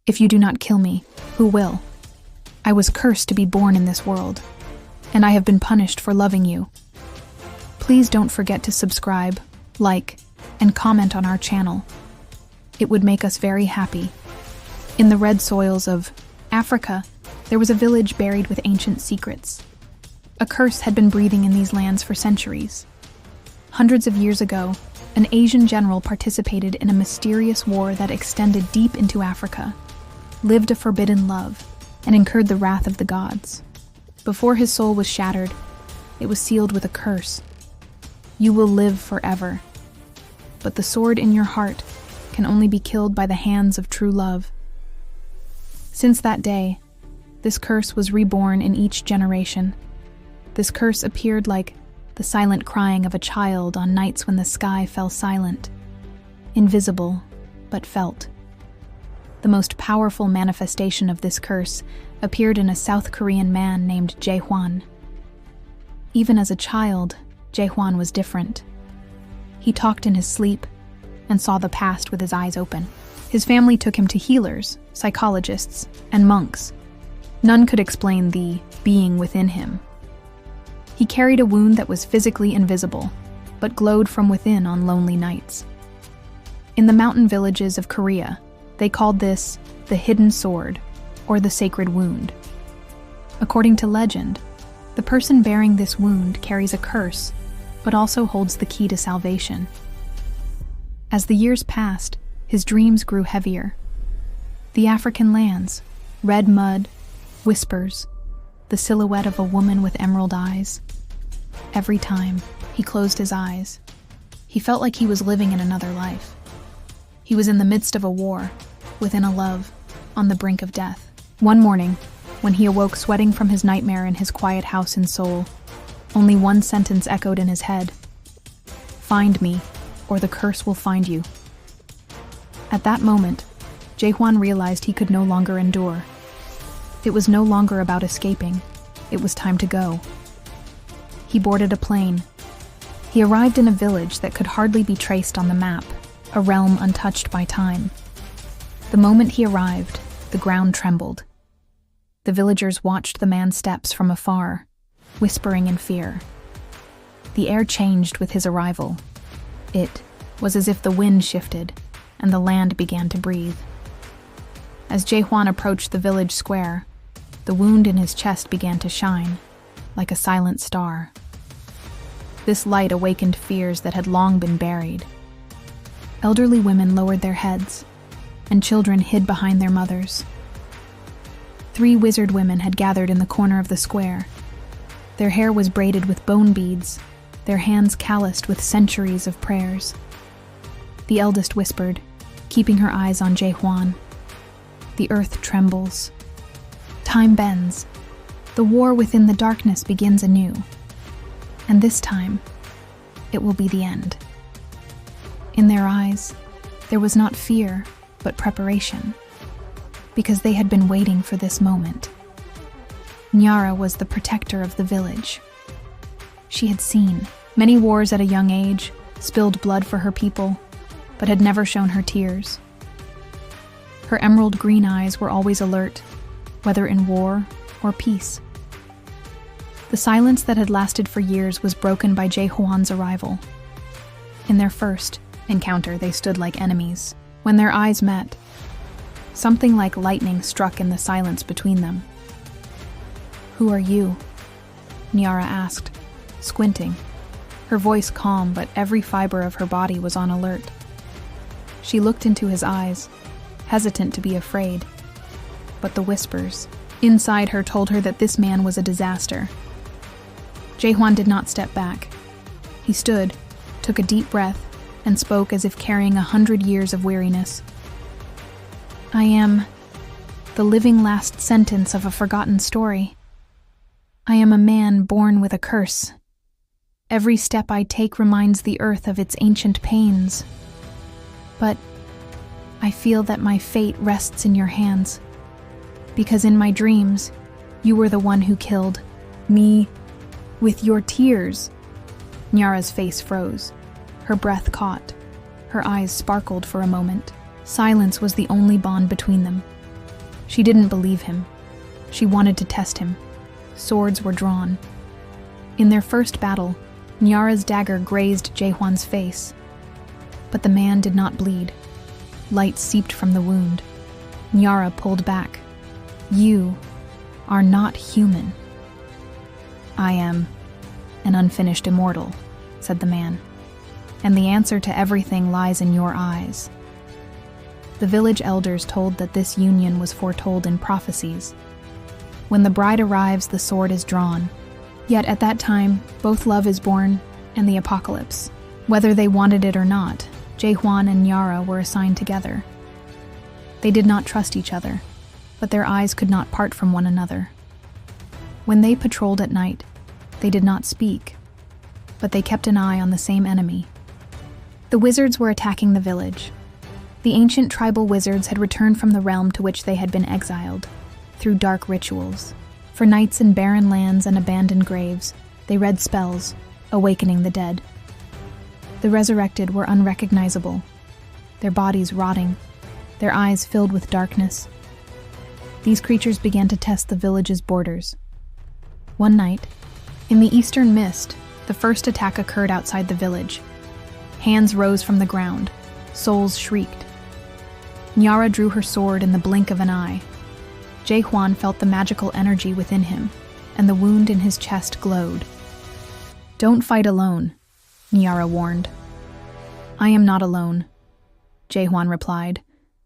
If you do not kill me, who will? I was cursed to be born in this world, and I have been punished for loving you. Please don't forget to subscribe, like, and comment on our channel. It would make us very happy. In the red soils of Africa, there was a village buried with ancient secrets. A curse had been breathing in these lands for centuries. Hundreds of years ago, an Asian general participated in a mysterious war that extended deep into Africa, lived a forbidden love, and incurred the wrath of the gods. Before his soul was shattered, it was sealed with a curse. You will live forever. But the sword in your heart can only be killed by the hands of true love. Since that day, this curse was reborn in each generation. This curse appeared like the silent crying of a child on nights when the sky fell silent, invisible but felt. The most powerful manifestation of this curse appeared in a South Korean man named Jae-hwan. Even as a child, Jae-hwan was different. He talked in his sleep and saw the past with his eyes open. His family took him to healers, psychologists, and monks. None could explain the being within him. He carried a wound that was physically invisible, but glowed from within on lonely nights. In the mountain villages of Korea, they called this the hidden sword, or the sacred wound. According to legend, the person bearing this wound carries a curse, but also holds the key to salvation. As the years passed, his dreams grew heavier. The African lands, red mud, whispers, the silhouette of a woman with emerald eyes. Every time he closed his eyes, he felt like he was living in another life. He was in the midst of a war, within a love, on the brink of death. One morning, when he awoke sweating from his nightmare in his quiet house in Seoul, only one sentence echoed in his head: "Find me, or the curse will find you." At that moment, Jae-hwan realized he could no longer endure. It was no longer about escaping. It was time to go. He boarded a plane. He arrived in a village that could hardly be traced on the map, a realm untouched by time. The moment he arrived, the ground trembled. The villagers watched the man's steps from afar, whispering in fear. The air changed with his arrival. It was as if the wind shifted, and the land began to breathe. As Jae-hwan approached the village square, the wound in his chest began to shine, like a silent star. This light awakened fears that had long been buried. Elderly women lowered their heads, and children hid behind their mothers. 3 wizard women had gathered in the corner of the square. Their hair was braided with bone beads, their hands calloused with centuries of prayers. The eldest whispered, keeping her eyes on Jae-hwan, "The earth trembles. Time bends. The war within the darkness begins anew. And this time, it will be the end." In their eyes, there was not fear, but preparation, because they had been waiting for this moment. Nyara was the protector of the village. She had seen many wars at a young age, spilled blood for her people, but had never shown her tears. Her emerald green eyes were always alert, whether in war or peace. The silence that had lasted for years was broken by Jae-hwan's arrival. In their first encounter, they stood like enemies. When their eyes met, something like lightning struck in the silence between them. "Who are you?" Nyara asked, squinting, her voice calm, but every fiber of her body was on alert. She looked into his eyes, hesitant to be afraid, but the whispers inside her told her that this man was a disaster. Jae-hwan did not step back. He stood, took a deep breath, and spoke as if carrying 100 years of weariness. "I am the living last sentence of a forgotten story. I am a man born with a curse. Every step I take reminds the earth of its ancient pains. But I feel that my fate rests in your hands, because in my dreams, you were the one who killed me with your tears." Nyara's face froze. Her breath caught. Her eyes sparkled for a moment. Silence was the only bond between them. She didn't believe him. She wanted to test him. Swords were drawn. In their first battle, Nyara's dagger grazed Jaehwan's face. But the man did not bleed. Light seeped from the wound. Nyara pulled back. "You are not human." "I am an unfinished immortal," said the man. "And the answer to everything lies in your eyes." The village elders told that this union was foretold in prophecies. When the bride arrives, the sword is drawn. Yet at that time, both love is born and the apocalypse. Whether they wanted it or not, Jaehwan and Nyara were assigned together. They did not trust each other, but their eyes could not part from one another. When they patrolled at night, they did not speak, but they kept an eye on the same enemy. The wizards were attacking the village. The ancient tribal wizards had returned from the realm to which they had been exiled, through dark rituals. For nights in barren lands and abandoned graves, they read spells, awakening the dead. The resurrected were unrecognizable, their bodies rotting, their eyes filled with darkness. These creatures began to test the village's borders. One night, in the eastern mist, the first attack occurred outside the village. Hands rose from the ground, souls shrieked. Nyara drew her sword in the blink of an eye. Jaehwan felt the magical energy within him, and the wound in his chest glowed. "Don't fight alone," Nyara warned. "I am not alone," Jaehwan replied,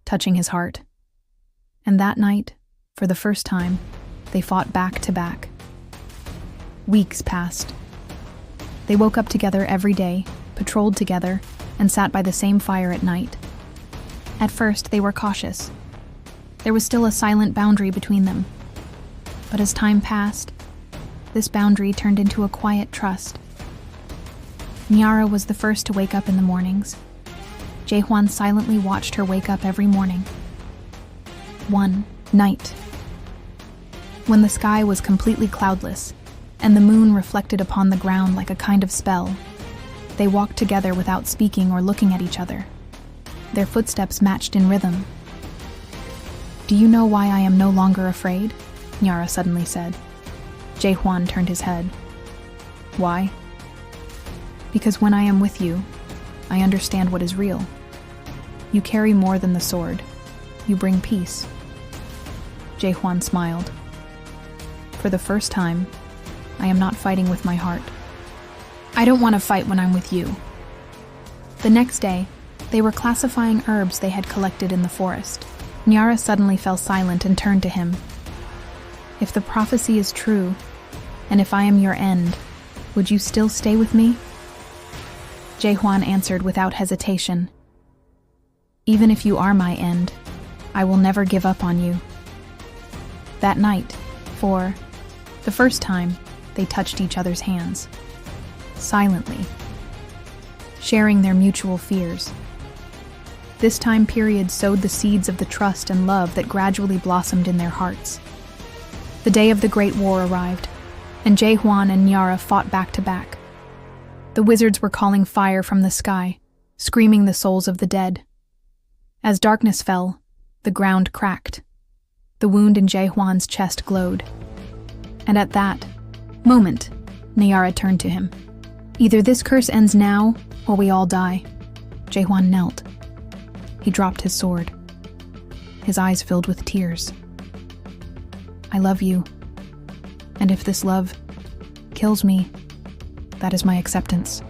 touching his heart. And that night, for the first time, they fought back to back. Weeks passed. They woke up together every day, patrolled together, and sat by the same fire at night. At first, they were cautious. There was still a silent boundary between them. But as time passed, this boundary turned into a quiet trust. Nyara was the first to wake up in the mornings. Jaehwan silently watched her wake up every morning. One night, when the sky was completely cloudless, and the moon reflected upon the ground like a kind of spell, they walked together without speaking or looking at each other. Their footsteps matched in rhythm. "Do you know why I am no longer afraid?" Nyara suddenly said. Jaehwan turned his head. "Why?" "Because when I am with you, I understand what is real. You carry more than the sword. You bring peace." Jaehwan smiled. "For the first time, I am not fighting with my heart. I don't want to fight when I'm with you." The next day, they were classifying herbs they had collected in the forest. Nyara suddenly fell silent and turned to him. "If the prophecy is true, and if I am your end, would you still stay with me?" Jaehwan answered without hesitation. "Even if you are my end, I will never give up on you." That night, for the first time, they touched each other's hands, silently, sharing their mutual fears. This time period sowed the seeds of the trust and love that gradually blossomed in their hearts. The day of the Great War arrived, and Jaehwan and Nyara fought back to back. The wizards were calling fire from the sky, screaming the souls of the dead. As darkness fell, the ground cracked. The wound in Jaehwan's chest glowed. And at that moment, Nyara turned to him. "Either this curse ends now, or we all die." Jaehwan knelt. He dropped his sword. His eyes filled with tears. "I love you, and if this love kills me, that is my acceptance."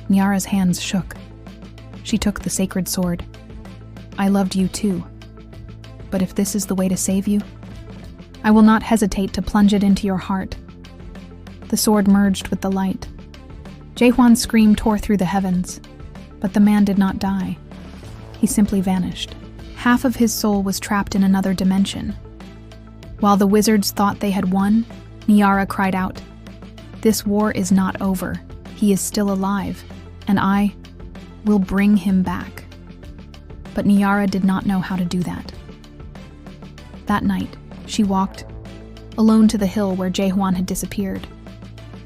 Nyara's hands shook. She took the sacred sword. "I loved you too, but if this is the way to save you, I will not hesitate to plunge it into your heart." The sword merged with the light. Jaehwan's scream tore through the heavens, but the man did not die. He simply vanished. Half of his soul was trapped in another dimension. While the wizards thought they had won, Nyara cried out, "This war is not over. He is still alive, and I will bring him back." But Nyara did not know how to do that. That night, she walked alone to the hill where Jaehwan had disappeared.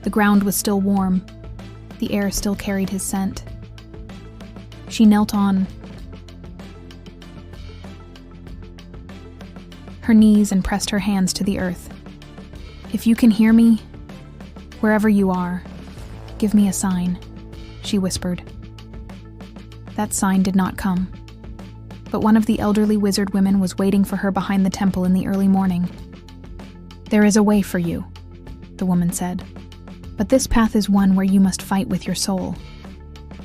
The ground was still warm. The air still carried his scent. She knelt on her knees and pressed her hands to the earth. "If you can hear me, wherever you are, give me a sign," she whispered. That sign did not come, but one of the elderly wizard women was waiting for her behind the temple in the early morning. "There is a way for you," the woman said, "but this path is one where you must fight with your soul.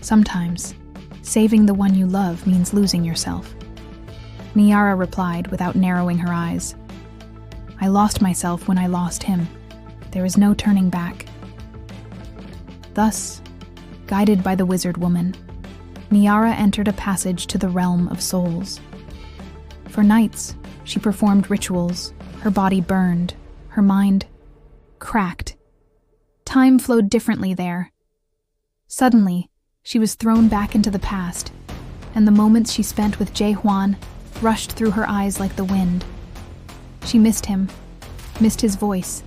Sometimes, saving the one you love means losing yourself." Niara replied without narrowing her eyes. "I lost myself when I lost him. There is no turning back." Thus, guided by the wizard woman, Niara entered a passage to the realm of souls. For nights, she performed rituals, her body burned, her mind cracked. Time flowed differently there. Suddenly, she was thrown back into the past, and the moments she spent with Jae-hwan rushed through her eyes like the wind. She missed him, missed his voice,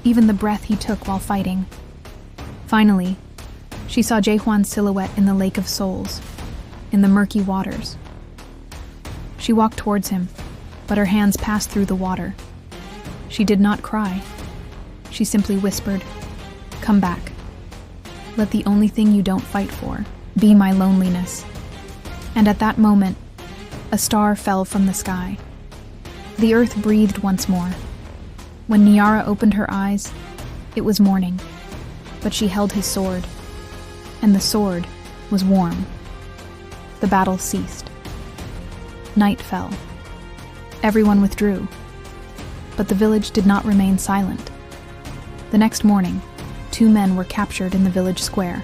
even the breath he took while fighting. Finally, she saw Jae-hwan's silhouette in the Lake of Souls, in the murky waters. She walked towards him, but her hands passed through the water. She did not cry. She simply whispered, "Come back. Let the only thing you don't fight for be my loneliness." And at that moment, a star fell from the sky. The earth breathed once more. When Niara opened her eyes, it was morning, but she held his sword, and the sword was warm. The battle ceased. Night fell. Everyone withdrew, but the village did not remain silent. The next morning, 2 men were captured in the village square.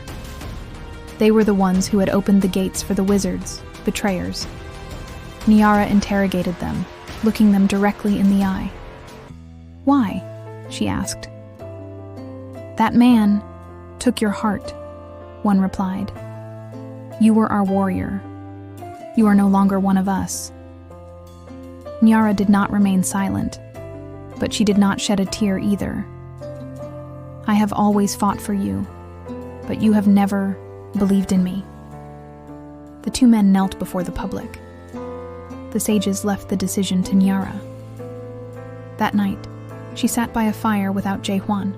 They were the ones who had opened the gates for the wizards, betrayers. Niara interrogated them, looking them directly in the eye. "Why?" she asked. "That man took your heart," one replied. "You were our warrior. You are no longer one of us." Niara did not remain silent, but she did not shed a tear either. "I have always fought for you, but you have never believed in me." The 2 men knelt before the public. The sages left the decision to Niara. That night, she sat by a fire without Jae-hwan.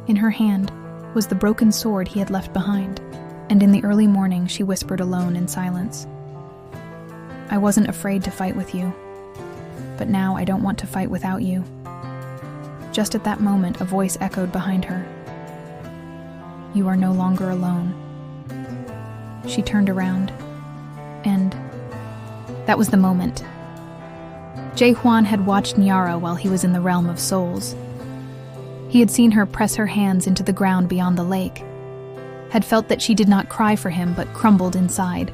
In her hand was the broken sword he had left behind, and in the early morning she whispered alone in silence. "I wasn't afraid to fight with you, but now I don't want to fight without you." Just at that moment, a voice echoed behind her. "You are no longer alone." She turned around, and that was the moment. Jae-hwan had watched Niara while he was in the realm of souls. He had seen her press her hands into the ground beyond the lake, had felt that she did not cry for him but crumbled inside.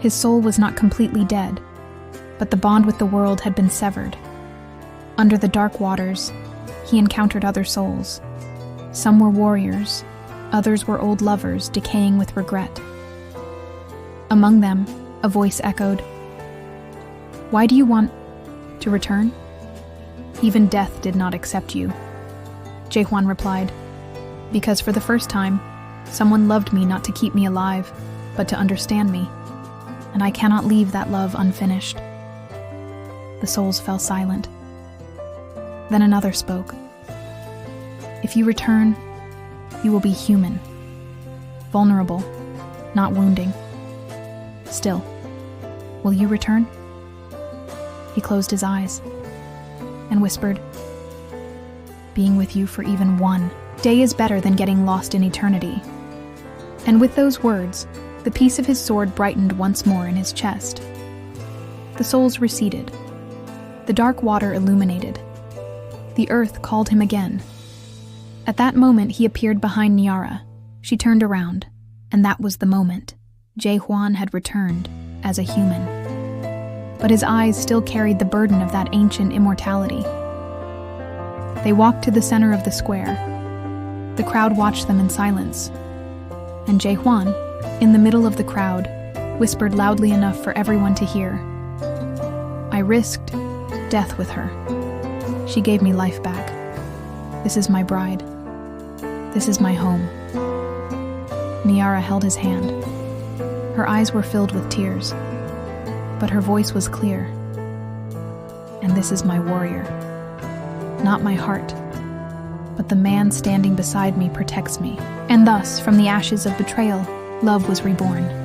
His soul was not completely dead, but the bond with the world had been severed. Under the dark waters, he encountered other souls. Some were warriors, others were old lovers decaying with regret. Among them, a voice echoed, "Why do you want to return? Even death did not accept you." Jae-hwan replied, "Because for the first time, someone loved me not to keep me alive, but to understand me, and I cannot leave that love unfinished." The souls fell silent. Then another spoke. "If you return, you will be human, vulnerable, not wounding. Still, will you return?" He closed his eyes and whispered, "Being with you for even one day is better than getting lost in eternity." And with those words, the piece of his sword brightened once more in his chest. The souls receded. The dark water illuminated. The earth called him again. At that moment, he appeared behind Niara. She turned around, and that was the moment. Jae-hwan had returned as a human. But his eyes still carried the burden of that ancient immortality. They walked to the center of the square. The crowd watched them in silence. And Jae-hwan, in the middle of the crowd, whispered loudly enough for everyone to hear, "I risked death with her. She gave me life back. This is my bride. This is my home." Niara held his hand. Her eyes were filled with tears, but her voice was clear. and this is my warrior. Not my heart, but the man standing beside me protects me. And thus, from the ashes of betrayal, love was reborn.